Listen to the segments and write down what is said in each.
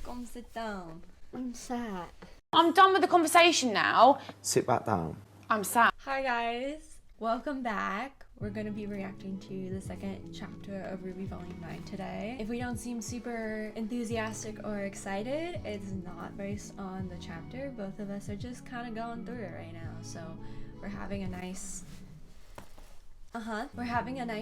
Come sit down. I'm sad. I'm done with the conversation now. Sit back down. I'm sad. Hi guys, welcome back. We're gonna be reacting to the second chapter of RWBY Volume 9 today. If we don't seem super enthusiastic or excited, it's not based on the chapter. Both of us are just kind of going through it right now. So we're having a nice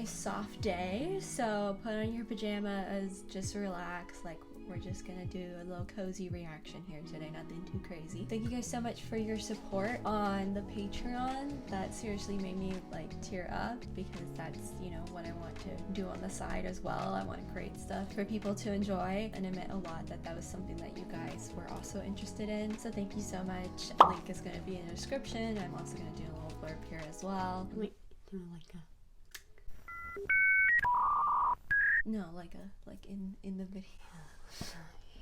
soft day. So put on your pajamas, just relax. Like, we're just gonna do a little cozy reaction here today, nothing too crazy. Thank you guys so much for your support on the Patreon. That seriously made me like tear up, because that's, you know, what I want to do on the side as well. I want to create stuff for people to enjoy, and it meant a lot that that was something that you guys were also interested in. So thank you so much. The link is gonna be in the description. I'm also gonna do a little blurb here as well. Wait, do like a... No, like in the video.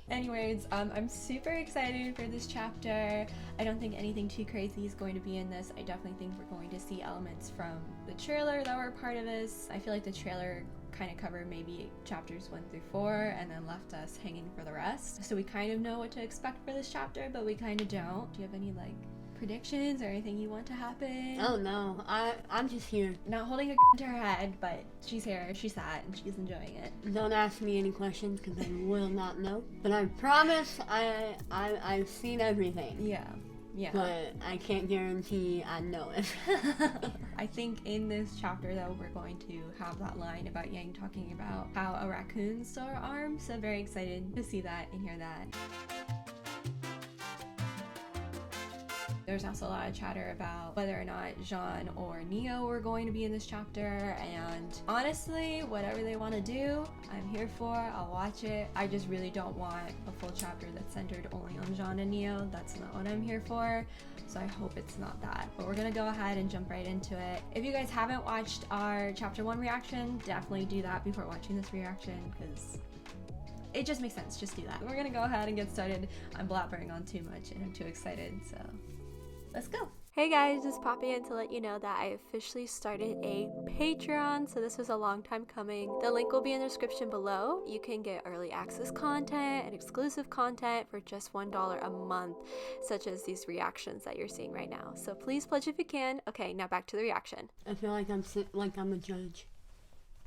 Anyways, I'm super excited for this chapter. I don't think anything too crazy is going to be in this. I definitely think we're going to see elements from the trailer that were part of this. I feel like the trailer kind of covered maybe chapters 1 through 4 and then left us hanging for the rest. So we kind of know what to expect for this chapter, but we kind of don't. Do you have any like predictions or anything you want to happen? Oh no, I'm just here. Not holding a to her head, but she's here, she's sad, and she's enjoying it. Don't ask me any questions because I will not know. But I promise I've seen everything. Yeah. But I can't guarantee I know it. I think in this chapter though, we're going to have that line about Yang talking about how a raccoon stole her arm. So very excited to see that and hear that. There's also a lot of chatter about whether or not Jean or Neo were going to be in this chapter, and honestly, whatever they want to do, I'm here for. I'll watch it. I just really don't want a full chapter that's centered only on Jean and Neo. That's not what I'm here for, so I hope it's not that. But we're gonna go ahead and jump right into it. If you guys haven't watched our chapter 1 reaction, definitely do that before watching this reaction, because it just makes sense. Just do that. We're gonna go ahead and get started. I'm blabbering on too much and I'm too excited, so let's go. Hey guys, just popping in to let you know that I officially started a Patreon, so this was a long time coming. The link will be in the description below. You can get early access content and exclusive content for just $1 a month, such as these reactions that you're seeing right now. So please pledge if you can. Okay, now back to the reaction. I feel like I'm a judge.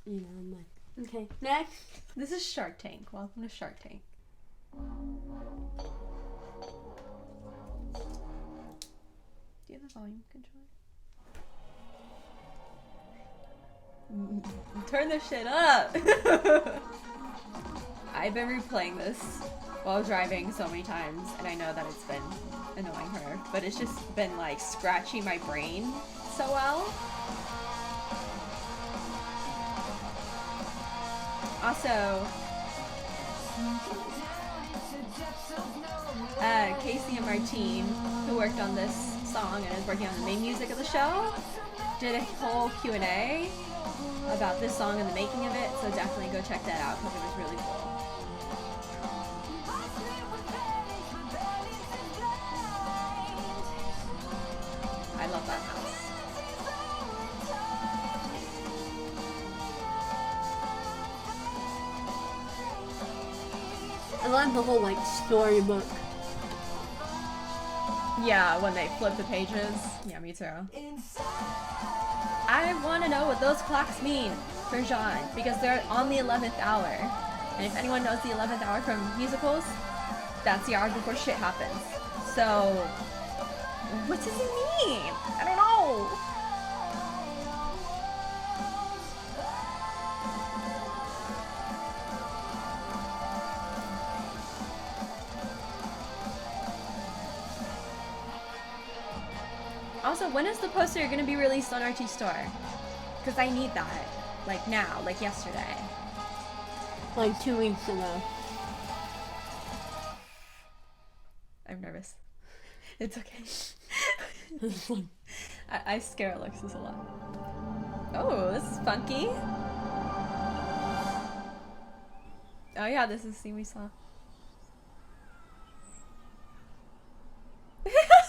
You know, I'm like, okay, next. This is Shark Tank. Welcome to Shark Tank. Do you have a volume control? Turn this shit up! I've been replaying this while driving so many times, and I know that it's been annoying her, but it's just been like scratching my brain so well. Also, Casey and Martine, who worked on this song and is working on the main music of the show, did a whole Q&A about this song and the making of it, so definitely go check that out because it was really cool. I love that house. I love the whole like storybook. Yeah, when they flip the pages. Yeah, me too. I want to know what those clocks mean for Jean, because they're on the 11th hour. And if anyone knows the 11th hour from musicals, that's the hour before shit happens. So, what does it mean? I don't know. Also, when is the poster going to be released on RT Store? Because I need that. Like now, like yesterday. Like 2 weeks ago. I'm nervous. It's okay. I scare Alexis a lot. Oh, this is funky. Oh yeah, this is the scene we saw.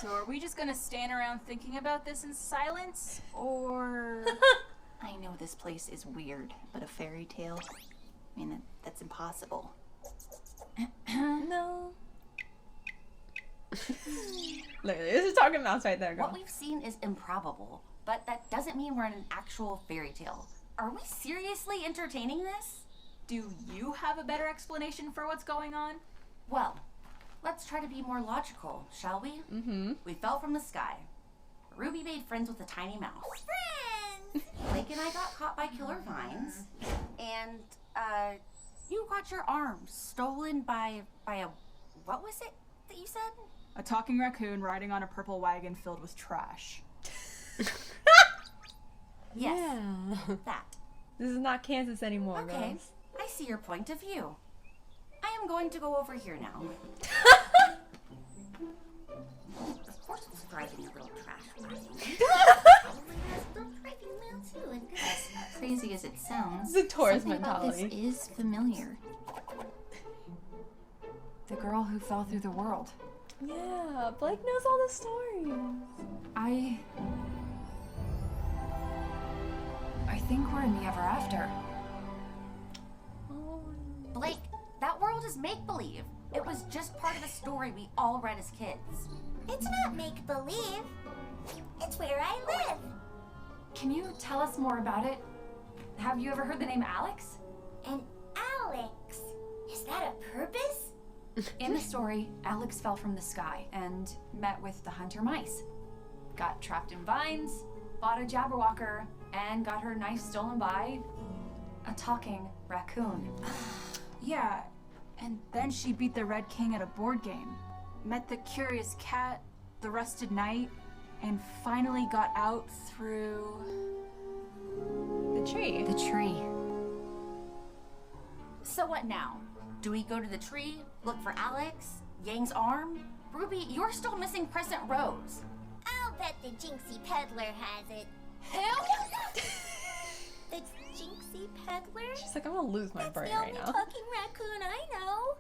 So are we just gonna stand around thinking about this in silence? Or... I know this place is weird, but a fairy tale? I mean, that's impossible. No. Look, there's a talking mouse right there, girl. What we've seen is improbable, but that doesn't mean we're in an actual fairy tale. Are we seriously entertaining this? Do you have a better explanation for what's going on? Well, let's try to be more logical, shall we? Mm-hmm. We fell from the sky. Ruby made friends with a tiny mouse. Friends! Blake and I got caught by killer vines. And, you got your arm stolen by a, what was it that you said? A talking raccoon riding on a purple wagon filled with trash. Yes, Yeah. that. This is not Kansas anymore, Okay, girls. I see your point of view. I am going to go over here now. Of course it's driving a little trash wagon. Probably has a little driving wheel too, and as crazy as it sounds, It's a tourist something about this mentality. is familiar. The girl who fell through the world. Yeah, Blake knows all the stories. I think we're in the ever after. Oh. Blake, that world is make-believe. It was just part of a story we all read as kids. It's not make-believe. It's where I live. Can you tell us more about it? Have you ever heard the name Alex? And Alex. Is that a purpose? In the story, Alex fell from the sky and met with the hunter mice. Got trapped in vines, bought a jabberwocker, and got her knife stolen by a talking raccoon. Yeah, and then she beat the Red King at a board game, met the curious cat, the rusted knight, and finally got out through... The tree. The tree. So what now? Do we go to the tree, look for Alex, Yang's arm? Ruby, you're still missing Crescent Rose. I'll bet the Jinxie Peddler has it. Who? The Jinxie Peddler? She's like, I'm gonna lose my That's brain the right only now. talking raccoon I know.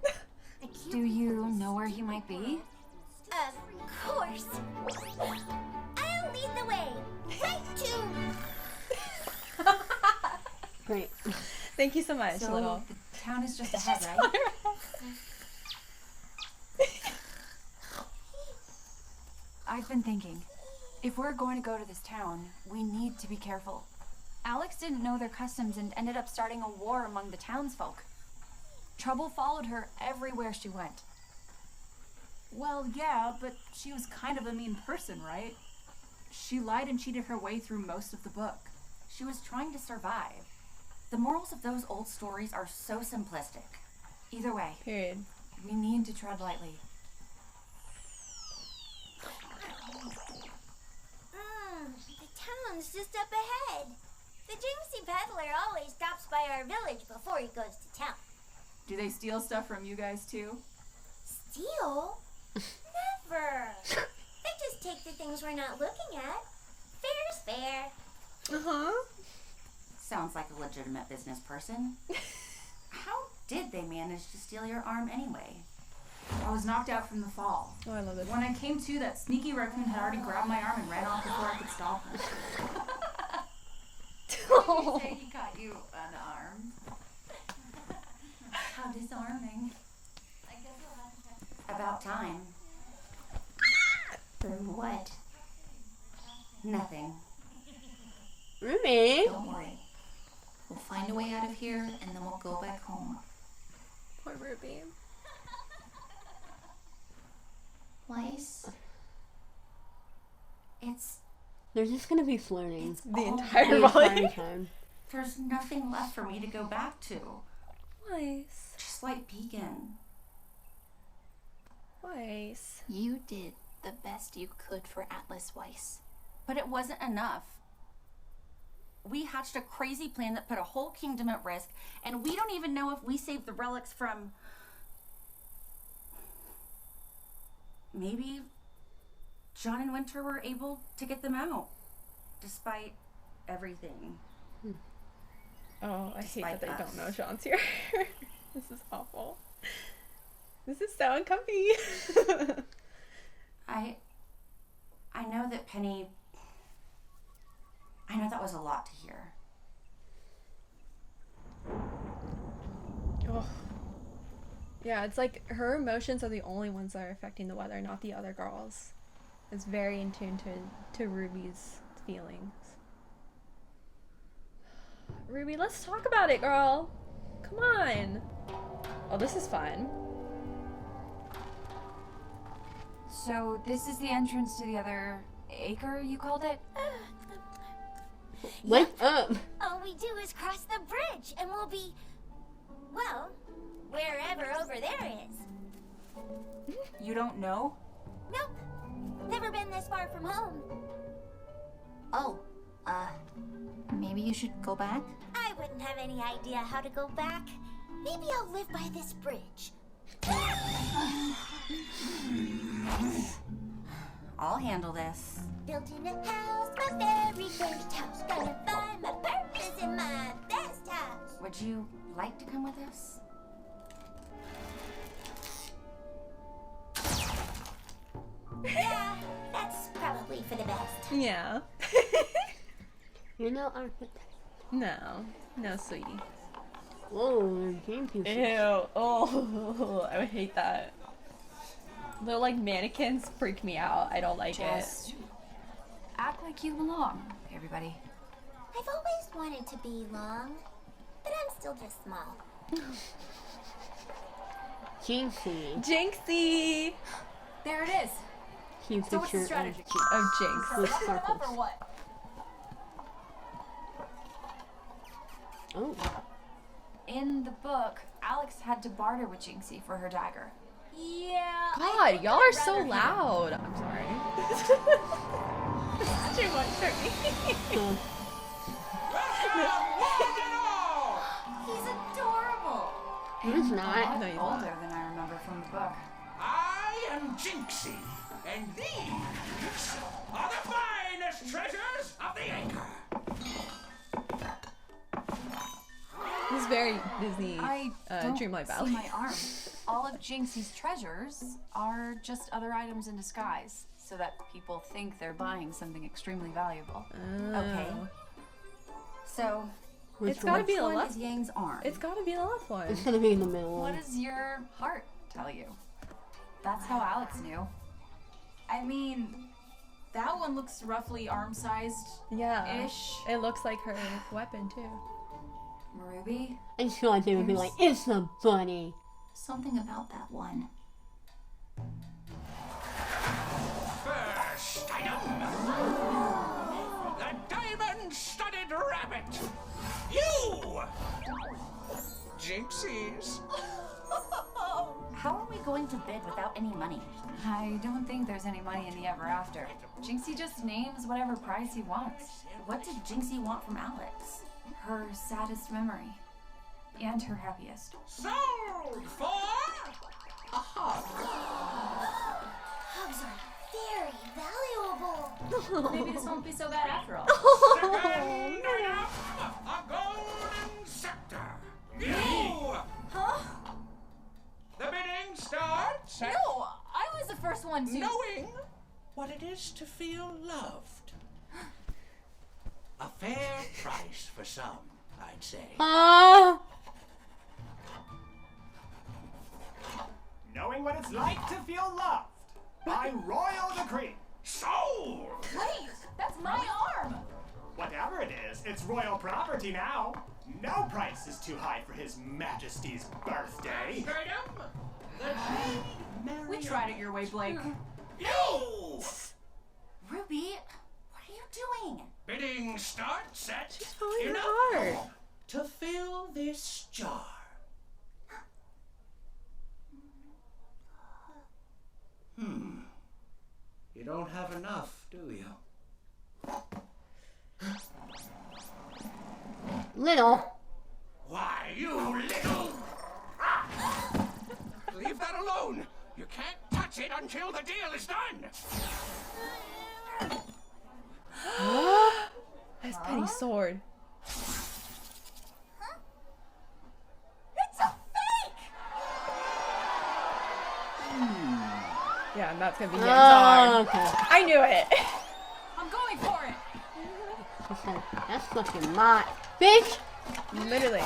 Do you know where he might be? Of course. I'll lead the way. Right to... Great. Thank you so much, So little. the town is just ahead, right? I've been thinking, if we're going to go to this town, we need to be careful. Alex didn't know their customs and ended up starting a war among the townsfolk. Trouble followed her everywhere she went. Well, yeah, but she was kind of a mean person, right? She lied and cheated her way through most of the book. She was trying to survive. The morals of those old stories are so simplistic. Either way, Period. we need to tread lightly. The town's just up ahead. The Jinxie Peddler always stops by our village before he goes to town. Do they steal stuff from you guys too? Steal? Never. They just take the things we're not looking at. Fair's fair. Uh-huh. Sounds like a legitimate business person. How did they manage to steal your arm anyway? I was knocked out from the fall. Oh, I love this. When I came to, that sneaky raccoon had already grabbed my arm and ran off before I could stop him. You say he caught you unarmed. How disarming. About time. For what? Nothing. Ruby. Don't worry. We'll find a way out of here and then we'll go back home. Poor Ruby. Weiss? They're just gonna be flirting. The all entire The volley. entire time. There's nothing left for me to go back to. Weiss. Just like Beacon. Weiss. You did the best you could for Atlas Weiss. But it wasn't enough. We hatched a crazy plan that put a whole kingdom at risk, and we don't even know if we saved the relics from... Maybe John and Winter were able to get them out, despite everything. Oh, I hate Despite that they us. don't know Sean's here. This is awful. This is so uncomfy. I know that Penny... I know that was a lot to hear. Oh. Yeah, it's like her emotions are the only ones that are affecting the weather, not the other girls. It's very in tune to Ruby's feelings. Ruby, let's talk about it, girl. Come on. Oh, this is fun. So this is the entrance to the other acre, you called it? Wake up. All we do is cross the bridge, and we'll be, well, wherever over there is. You don't know? Nope. Never been this far from home. Oh, maybe you should go back? I wouldn't have any idea how to go back. Maybe I'll live by this bridge. I'll handle this. Building a house, my very first house. Gonna find my purpose in my best house. Would you like to come with us? Yeah, that's probably for the best. Yeah. You know, No, sweetie. whoa, game pieces. Ew. Oh, I would hate that. Little like mannequins freak me out. I don't like Just act like you belong, everybody. I've always wanted to be long, but I'm still just small. Jinxie. it. Jinxie There it is. Cute So what's the picture strategy? of Jinx. with Set them up sparkles. or what? Oh, In the book, Alex had to barter with Jinxie for her dagger. Yeah. God, y'all are so loud. I'm sorry. This is too much for me. He's adorable! he's not. No, he's Older not. than I remember from the book. I am Jinxie, and these are the finest treasures of the acre. This is very Disney, I don't Dreamlight see Valley. my arm. All of Jinxie's treasures are just other items in disguise, so that people think they're buying something extremely valuable. Okay. So, Which It's gotta one? be the one left. is Yang's arm. It's gotta be the left one. It's gonna be in the middle What one. does your heart tell you? That's how Alex knew. I mean, that one looks roughly arm-sized. Yeah. Ish. It looks like her weapon too. Ruby? I just feel like they would be like, it's a bunny. Something about that one. First item. The diamond-studded rabbit. You! Jinxies. How are we going to bid without any money? I don't think there's any money in the ever after. Jinxie just names whatever price he wants. What did Jinxie want from Alex? Her saddest memory. And her happiest. Sold for a hug. Hugs are very valuable. Maybe this won't be so bad after all. Second item, a golden scepter. You! Huh? The bidding starts at No, I was the first one to. knowing what it is to feel loved. A fair price for some, I'd say. Knowing what it's like to feel loved by royal decree. Sold! Wait, that's my arm. Whatever it is, it's royal property now. No price is too high for His Majesty's birthday. Item, the Lady Mary. We tried it your way, Blake. You! Ruby, what are you doing? Bidding starts at following her enough heart. to fill this jar. You don't have enough, do you? Little. Why, you little... Ah! Leave that alone. You can't touch it until the deal is done. That's Penny's sword. It's a fake! Yeah, and that's gonna be Yen's arm. Okay. I knew it. I'm going for it. She said, that's fucking my bitch. Literally.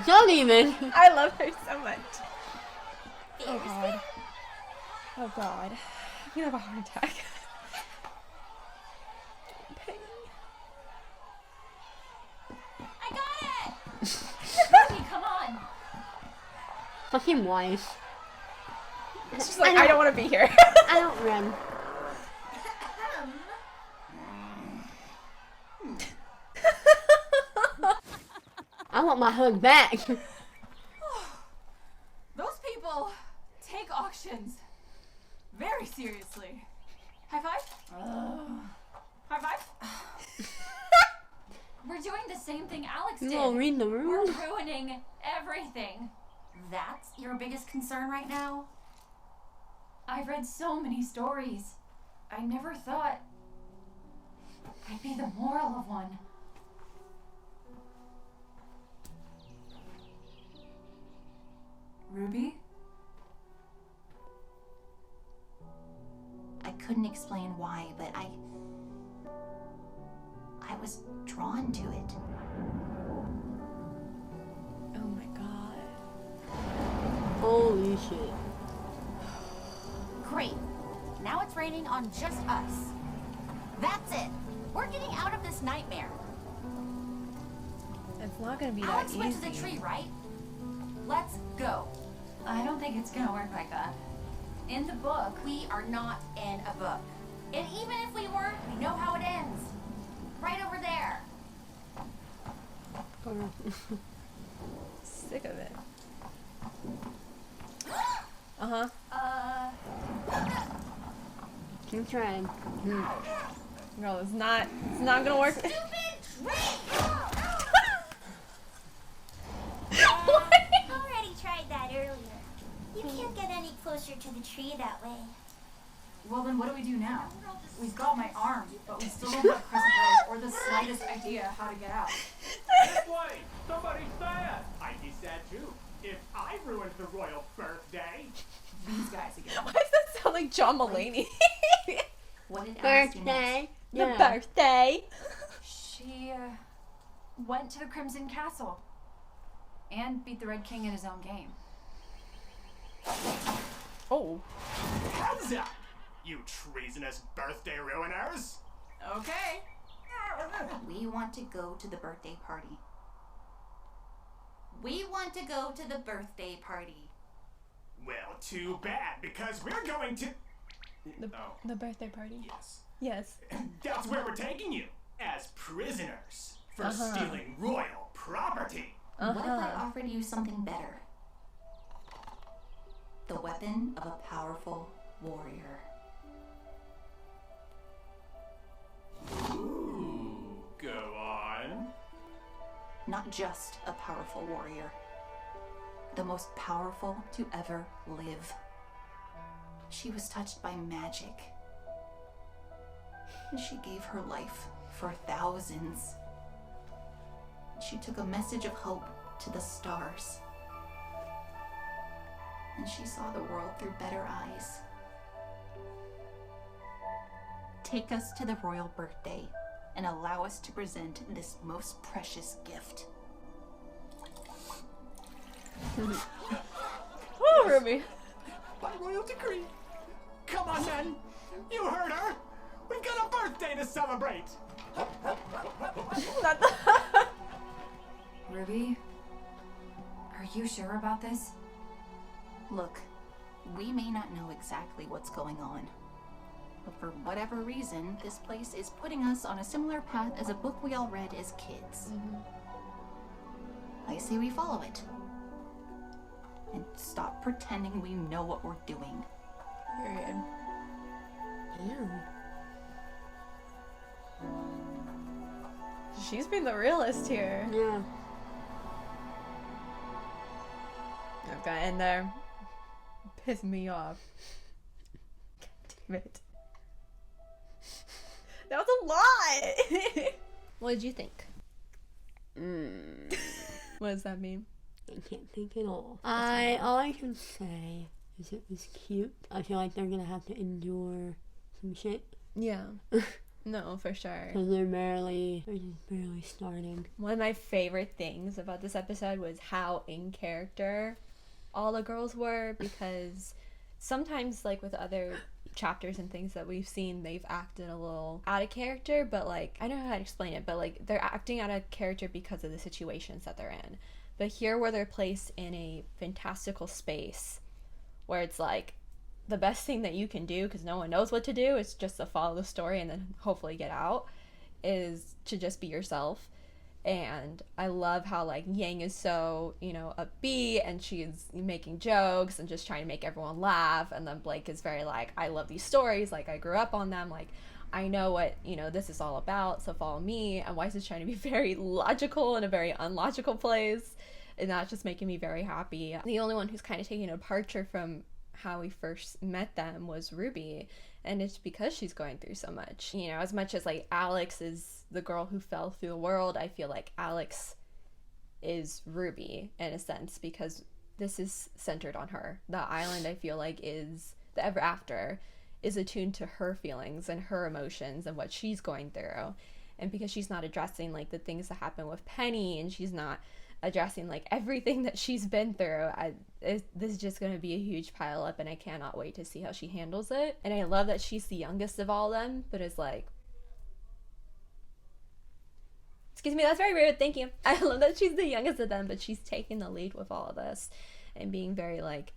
Don't even. I love her so much. Oh god. Oh god. I'm gonna have a heart attack. Pain. I got it! Ruby, come on! Fucking wise. She's like, I don't want to be here. I don't run. I want my hug back. Those people take auctions very seriously. High five? High five? We're doing the same thing Alex did. You all read the We're room? ruining everything. That's your biggest concern right now? I've read so many stories. I never thought I'd be the moral of one. Ruby? I couldn't explain why, but I was drawn to it. Oh my god. Holy shit. Great. Now it's raining on just us. That's it. We're getting out of this nightmare. It's not gonna be Alex that went easy. to the tree, right? Let's go. I don't think it's gonna work like that. In the book, We are not in a book. And even if we were, we know how it ends. Right over there. Sick of it. Uh-huh. Keep trying. Girl, it's not gonna work. Stupid tree! Already tried that earlier. You can't get any closer to the tree that way. Well, then what do we do now? We've got my arm, but we still don't have Crescent Rose or the slightest idea how to get out. This way! Somebody's sad! I'd be sad too. If I ruined the royal birthday. These guys again. Why does that sound like John Mulaney? What did Alex do next? Birthday. The Yeah. birthday. she went to the Crimson Castle and beat the Red King in his own game. Oh. Hands up! You treasonous birthday ruiners! Okay. We want to go to the birthday party. We want to go to the birthday party. Well, too bad, because we're going to... The birthday party. Yes. Yes. That's where we're taking you, as prisoners, for stealing royal property. What if I offered you something better? The weapon of a powerful warrior. Ooh, go on. Not just a powerful warrior. The most powerful to ever live. She was touched by magic. And she gave her life for thousands. She took a message of hope to the stars. And she saw the world through better eyes. Take us to the royal birthday and allow us to present this most precious gift. Oh, Ruby. By royal decree. Come on, men. You heard her. We've got a birthday to celebrate. Ruby, are you sure about this? Look, we may not know exactly what's going on, but for whatever reason, this place is putting us on a similar path as a book we all read as kids. I say we follow it. And stop pretending we know what we're doing. Period. Ew. She's been the realist here. Yeah. I've got in there. Piss me off. God damn it. That was a lot! What did you think? What does that mean? I can't think at all. All I can say is it was cute. I feel like they're gonna have to endure some shit. Yeah. No, for sure. Because they're just barely starting. One of my favorite things about this episode was how in character all the girls were, because sometimes, like, with other chapters and things that we've seen, they've acted a little out of character, but, like, I don't know how to explain it, but, like, they're acting out of character because of the situations that they're in. But here, where they're placed in a fantastical space where it's like the best thing that you can do, because no one knows what to do, is just to follow the story and then hopefully get out, is to just be yourself. And I love how, like, Yang is so, you know, upbeat, and she's making jokes and just trying to make everyone laugh, and then Blake is very like, I love these stories, like, I grew up on them, like, I know what, you know, this is all about, so follow me. And Weiss is trying to be very logical in a very unlogical place, and that's just making me very happy. The only one who's kind of taking a departure from how we first met them was Ruby, and it's because she's going through so much. You know, as much as, like, Alex is the girl who fell through the world, I feel like Alex is Ruby in a sense, because this is centered on her. The island, I feel like, is the ever after is attuned to her feelings and her emotions and what she's going through. And because she's not addressing, like, the things that happen with Penny, and she's not addressing, like, everything that she's been through, this is just going to be a huge pile up, and I cannot wait to see how she handles it. And I love that she's the youngest of all of them, but it's like, excuse me, that's very rude, thank you. I love that she's the youngest of them, but she's taking the lead with all of this and being very like,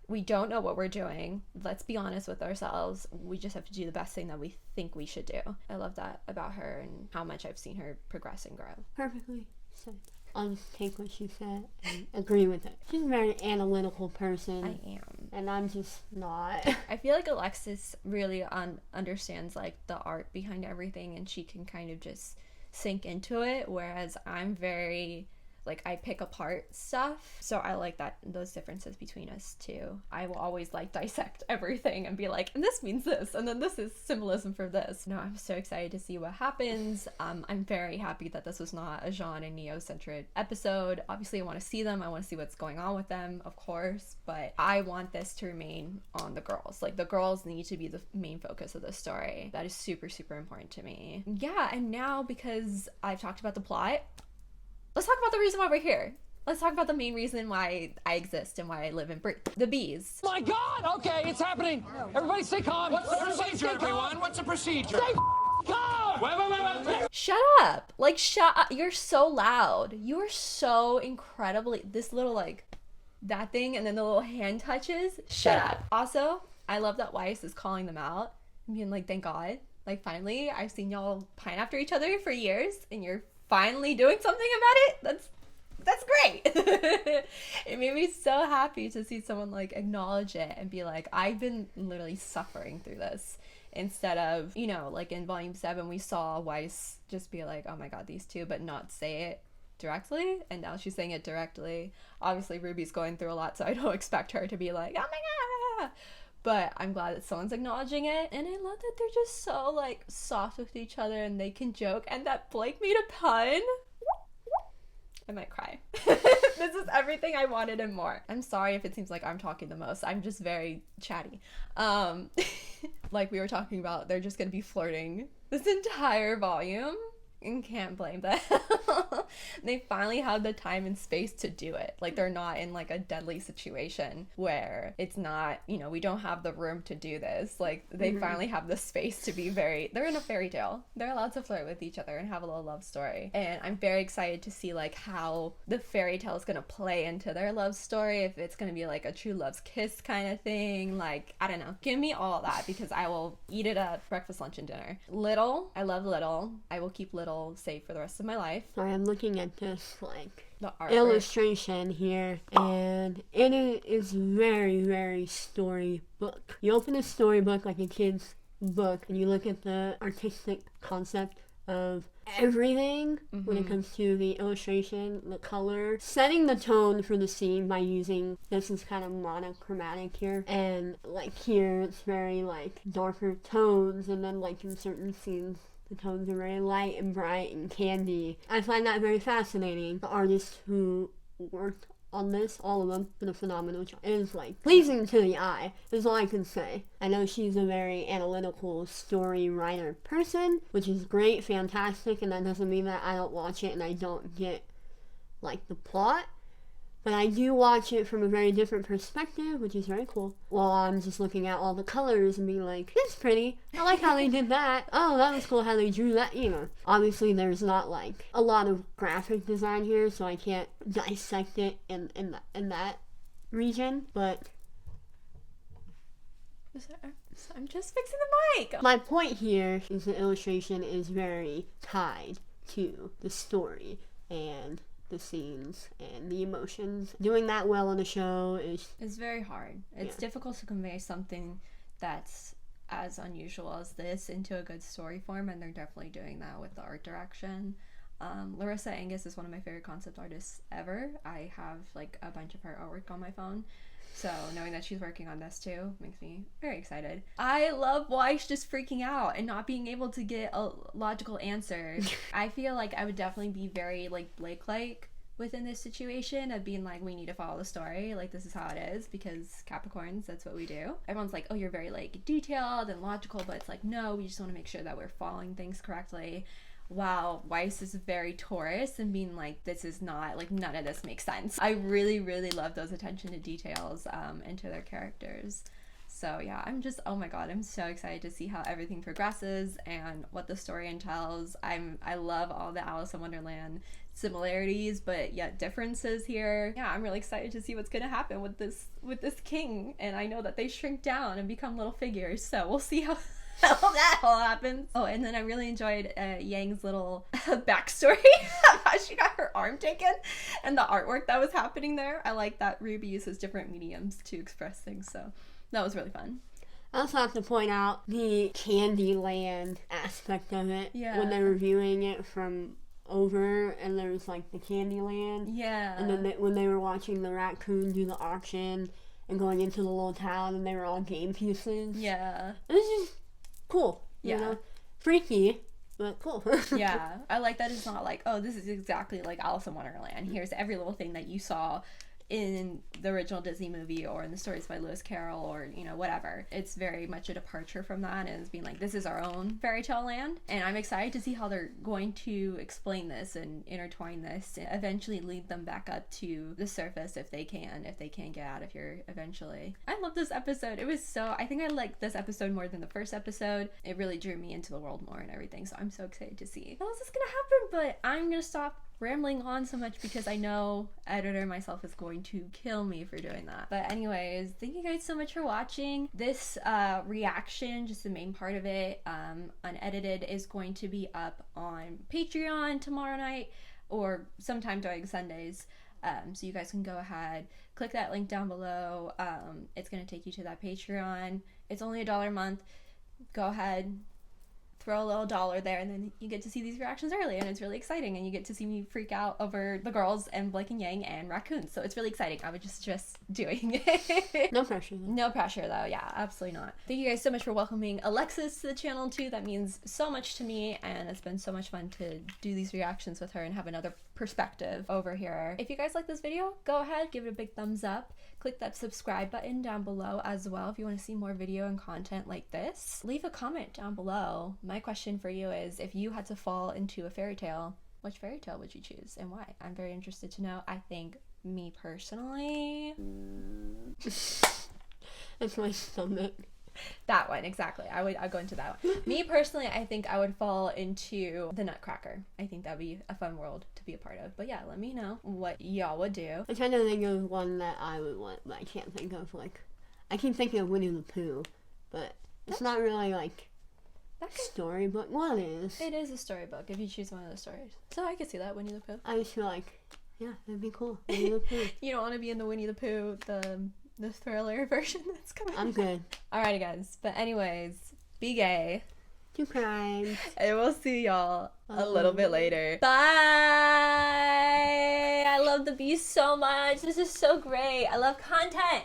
we don't know what we're doing, let's be honest with ourselves, we just have to do the best thing that we think we should do. I love that about her and how much I've seen her progress and grow. Perfectly said. I'll just take what she said and agree with it. She's a very analytical person. I am. And I'm just not. I feel like Alexis really understands, like, the art behind everything, and she can kind of just sink into it, whereas I'm very, like, I pick apart stuff. So I like that, those differences between us too. I will always, like, dissect everything and be like, and this means this, and then this is symbolism for this. No, I'm so excited to see what happens. I'm very happy that this was not a Jean and Neo-centered episode. Obviously, I want to see them. I want to see what's going on with them, of course, but I want this to remain on the girls. Like, the girls need to be the main focus of the story. That is super, super important to me. Yeah, and now, because I've talked about the plot, let's talk about the reason why we're here. Let's talk about the main reason why I exist and why I live and breathe. The bees. My God! Okay, it's happening. Everybody stay calm. What's the procedure, everyone? What's the procedure? Stay calm! Wait. Shut up. Like, shut up. You're so loud. You are so incredibly... This little, like, that thing, and then the little hand touches. Shut up. Also, I love that Weiss is calling them out. Being like, thank God. Like, finally, I've seen y'all pine after each other for years, and you're finally doing something about it. That's great. It made me so happy to see someone, like, acknowledge it and be like, I've been literally suffering through this, instead of, you know, like in volume 7 we saw Weiss just be like, oh my God, these two, but not say it directly, and now she's saying it directly. Obviously Ruby's going through a lot, so I don't expect her to be like, oh my God, but I'm glad that someone's acknowledging it. And I love that they're just so, like, soft with each other and they can joke, and that Blake made a pun. I might cry. This is everything I wanted and more. I'm sorry if it seems like I'm talking the most. I'm just very chatty. Like we were talking about, they're just gonna be flirting this entire volume. And can't blame them. They finally have the time and space to do it. Like, they're not in, like, a deadly situation where it's not, you know, we don't have the room to do this. Like, they finally have the space to be very, they're in a fairy tale. They're allowed to flirt with each other and have a little love story. And I'm very excited to see, like, how the fairy tale is gonna play into their love story. If it's gonna be like a true love's kiss kind of thing. Like, I don't know. Give me all that, because I will eat it at breakfast, lunch, and dinner. Little, I love Little. I will keep Little safe for the rest of my life. Sorry, I'm looking at this, like, the illustration here, and it is very, very storybook. You open a storybook like a kid's book, and you look at the artistic concept of everything when it comes to the illustration, the color, setting the tone for the scene by using, this is kind of monochromatic here, and like here it's very like darker tones, and then like in certain scenes the tones are very light and bright and candy. I find that very fascinating. The artist who worked on this, all of them, did a phenomenal job. It is like pleasing to the eye, is all I can say. I know she's a very analytical story writer person, which is great, fantastic, and that doesn't mean that I don't watch it and I don't get like the plot. But I do watch it from a very different perspective, which is very cool. While I'm just looking at all the colors and being like, it's pretty. I like how they did that. Oh, that was cool how they drew that, you know. Obviously, there's not like a lot of graphic design here, so I can't dissect it in that region. But I'm just fixing the mic. My point here is the illustration is very tied to the story and the scenes and the emotions. Doing that well in a show is... It's very hard. It's difficult to convey something that's as unusual as this into a good story form, and they're definitely doing that with the art direction. Larissa Angus is one of my favorite concept artists ever. I have like a bunch of her artwork on my phone. So knowing that she's working on this too makes me very excited. I love Weiss just freaking out and not being able to get a logical answer. I feel like I would definitely be very like Blake-like within this situation of being like, we need to follow the story. Like, this is how it is because Capricorns, that's what we do. Everyone's like, oh, you're very like detailed and logical, but it's like, no, we just want to make sure that we're following things correctly. Wow, Weiss is very Taurus and being like, this is not, like, none of this makes sense. I really, really love those attention to details into their characters. So yeah, I'm just, oh my god, I'm so excited to see how everything progresses and what the story entails. I love all the Alice in Wonderland similarities, but yet differences here. Yeah, I'm really excited to see what's gonna happen with this king, and I know that they shrink down and become little figures, so we'll see how that all happens. Oh, and then I really enjoyed Yang's little backstory of how she got her arm taken and the artwork that was happening there. I like that Ruby uses different mediums to express things, so that was really fun. I also have to point out the Candyland aspect of it. Yeah. When they're reviewing it from over and there was like the Candyland. Yeah. And then when they were watching the raccoon do the auction and going into the little town and they were all game pieces. Yeah. It was just cool. You know? Freaky, but cool. Yeah. I like that it's not like, oh, this is exactly like Alice in Wonderland. Here's every little thing that you saw in the original Disney movie or in the stories by Lewis Carroll or, you know, whatever. It's very much a departure from that and it's being like, this is our own fairy tale land. And I'm excited to see how they're going to explain this and intertwine this and eventually lead them back up to the surface if they can get out of here eventually. I love this episode. I think I like this episode more than the first episode. It really drew me into the world more and everything. So I'm so excited to see how is this gonna happen, but I'm gonna stop rambling on so much because I know editor myself is going to kill me for doing that. But anyways, thank you guys so much for watching. This reaction, just the main part of it, unedited, is going to be up on Patreon tomorrow night or sometime during Sundays. So you guys can go ahead, click that link down below. It's going to take you to that Patreon. It's only $1 a month. Go ahead, throw a little $1 there, and then you get to see these reactions early, and it's really exciting, and you get to see me freak out over the girls and Blake and Yang and raccoons, so it's really exciting. I would just suggest doing it. No pressure. No pressure though. Yeah, absolutely not. Thank you guys so much for welcoming Alexis to the channel too. That means so much to me, and it's been so much fun to do these reactions with her and have another perspective over here. If you guys like this video, go ahead, give it a big thumbs up. Click that subscribe button down below as well if you want to see more video and content like this. Leave a comment down below. My question for you is, if you had to fall into a fairy tale, which fairy tale would you choose and why? I'm very interested to know. I think me personally... That's my stomach. That one, exactly. I'd go into that one. Me personally, I think I would fall into the Nutcracker. I think that'd be a fun world to be a part of. But yeah, let me know what y'all would do. I'm trying to think of one that I would want, but I can't think of, like... I keep thinking of Winnie the Pooh, but it's not really, like, storybook. Well, it is. It is a storybook if you choose one of the stories. So I could see that, Winnie the Pooh. I just feel like, yeah, it'd be cool. Winnie the Pooh. You don't want to be in the Winnie the Pooh, the thriller version that's coming. I'm good. Alrighty guys, but anyways, be gay. 2 crimes. And we'll see y'all a little bit later. Bye! I love the beast so much. This is so great. I love content.